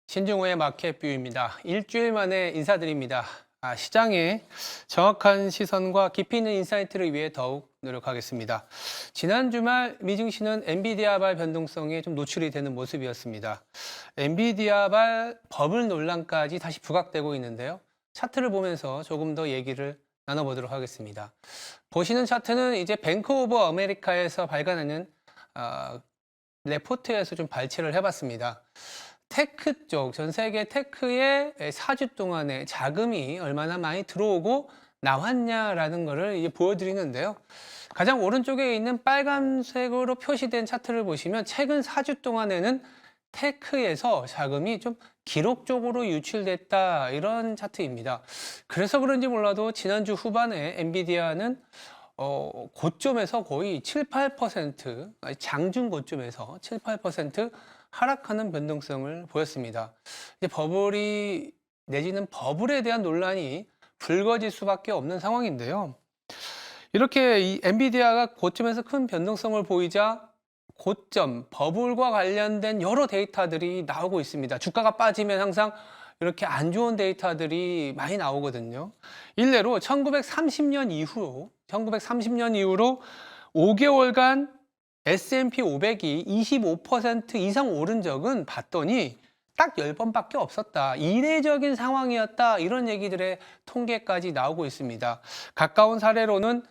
신중호의 마켓뷰입니다. 일주일 만에 인사드립니다. 시장의 정확한 시선과 깊이 있는 인사이트를 위해 더욱 노력하겠습니다. 지난 주말 미증시는 엔비디아발 변동성에 좀 노출이 되는 모습이었습니다. 엔비디아발 버블 논란까지 다시 부각되고 있는데요. 차트를 보면서 조금 더 얘기를 나눠보도록 하겠습니다. 보시는 차트는 이제 뱅크 오브 아메리카에서 발간하는 레포트에서 좀 발췌를 해봤습니다. 테크 쪽, 전 세계 테크의 4주 동안에 자금이 얼마나 많이 들어오고 나왔냐라는 것을 이제 보여드리는데요. 가장 오른쪽에 있는 빨간색으로 표시된 차트를 보시면 최근 4주 동안에는 테크에서 자금이 좀 기록적으로 유출됐다, 이런 차트입니다. 그래서 그런지 몰라도 지난주 후반에 엔비디아는 고점에서 거의 7, 8%, 장중 고점에서 7, 8% 하락하는 변동성을 보였습니다. 이제 버블이 내지는 버블에 대한 논란이 불거질 수밖에 없는 상황인데요. 이렇게 이 엔비디아가 고점에서 큰 변동성을 보이자 고점, 버블과 관련된 여러 데이터들이 나오고 있습니다. 주가가 빠지면 항상 이렇게 안 좋은 데이터들이 많이 나오거든요. 일례로 1930년 이후로 5개월간 S&P 500이 25% 이상 오른 적은 봤더니 딱 10번밖에 없었다. 이례적인 상황이었다. 이런 얘기들의 통계까지 나오고 있습니다. 가까운 사례로는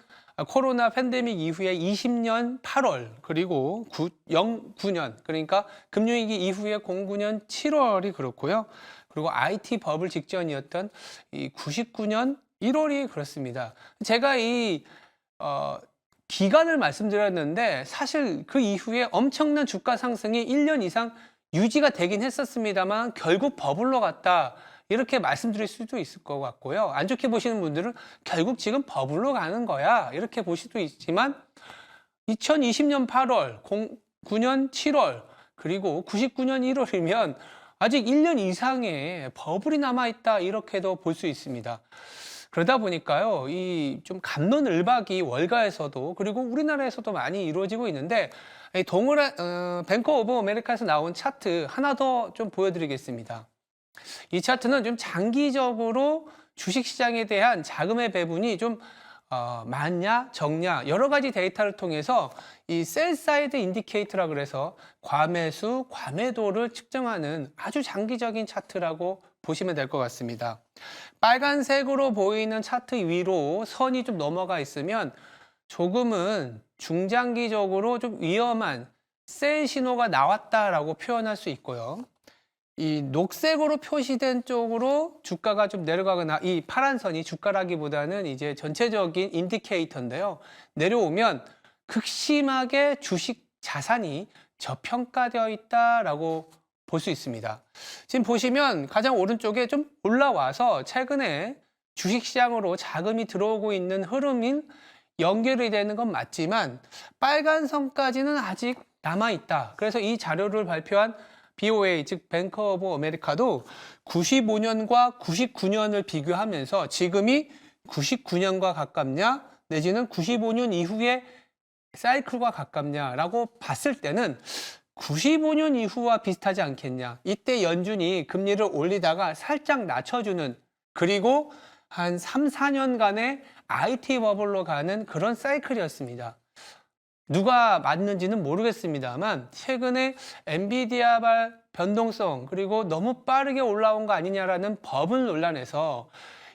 코로나 팬데믹 이후에 20년 8월 그리고 09년, 그러니까 금융위기 이후에 09년 7월이 그렇고요. 그리고 IT 버블 직전이었던 이 99년 1월이 그렇습니다. 제가 기간을 말씀드렸는데 사실 그 이후에 엄청난 주가 상승이 1년 이상 유지가 되긴 했었습니다만 결국 버블로 갔다, 이렇게 말씀드릴 수도 있을 것 같고요. 안 좋게 보시는 분들은 결국 지금 버블로 가는 거야, 이렇게 보실 수도 있지만 2020년 8월, 09년 7월 그리고 99년 1월이면 아직 1년 이상의 버블이 남아있다, 이렇게도 볼 수 있습니다. 그러다 보니까요, 이 좀 갑론을박이 월가에서도 그리고 우리나라에서도 많이 이루어지고 있는데, 뱅크 오브 아메리카에서 나온 차트 하나 더 좀 보여드리겠습니다. 이 차트는 좀 장기적으로 주식시장에 대한 자금의 배분이 좀 많냐 적냐 여러 가지 데이터를 통해서 이 셀사이드 인디케이터라 그래서 과매수, 과매도를 측정하는 아주 장기적인 차트라고 보시면 될 것 같습니다. 빨간색으로 보이는 차트 위로 선이 좀 넘어가 있으면 조금은 중장기적으로 좀 위험한 셀 신호가 나왔다라고 표현할 수 있고요. 이 녹색으로 표시된 쪽으로 주가가 좀 내려가거나, 이 파란 선이 주가라기보다는 이제 전체적인 인디케이터인데요. 내려오면 극심하게 주식 자산이 저평가되어 있다라고 볼 수 있습니다. 지금 보시면 가장 오른쪽에 좀 올라와서 최근에 주식시장으로 자금이 들어오고 있는 흐름인 연결이 되는 건 맞지만 빨간 선까지는 아직 남아있다. 그래서 이 자료를 발표한 BOA, 즉 뱅크 오브 아메리카도 95년과 99년을 비교하면서 지금이 99년과 가깝냐 내지는 95년 이후의 사이클과 가깝냐라고 봤을 때는 95년 이후와 비슷하지 않겠냐. 이때 연준이 금리를 올리다가 살짝 낮춰주는, 그리고 한 3, 4년간의 IT 버블로 가는 그런 사이클이었습니다. 누가 맞는지는 모르겠습니다만 최근에 엔비디아발 변동성 그리고 너무 빠르게 올라온 거 아니냐라는 버블 논란에서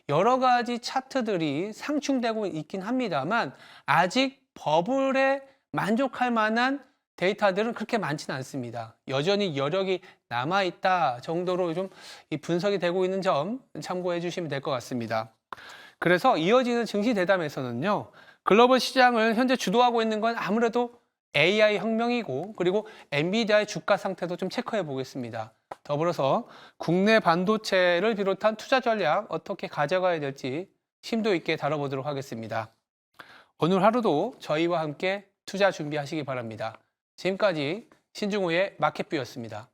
여러 가지 차트들이 상충되고 있긴 합니다만 아직 버블에 만족할 만한 데이터들은 그렇게 많지는 않습니다. 여전히 여력이 남아있다 정도로 좀 분석이 되고 있는 점 참고해 주시면 될 것 같습니다. 그래서 이어지는 증시 대담에서는요, 글로벌 시장을 현재 주도하고 있는 건 아무래도 AI 혁명이고, 그리고 엔비디아의 주가 상태도 좀 체크해 보겠습니다. 더불어서 국내 반도체를 비롯한 투자 전략 어떻게 가져가야 될지 심도 있게 다뤄보도록 하겠습니다. 오늘 하루도 저희와 함께 투자 준비하시기 바랍니다. 지금까지 신중호의 마켓뷰였습니다.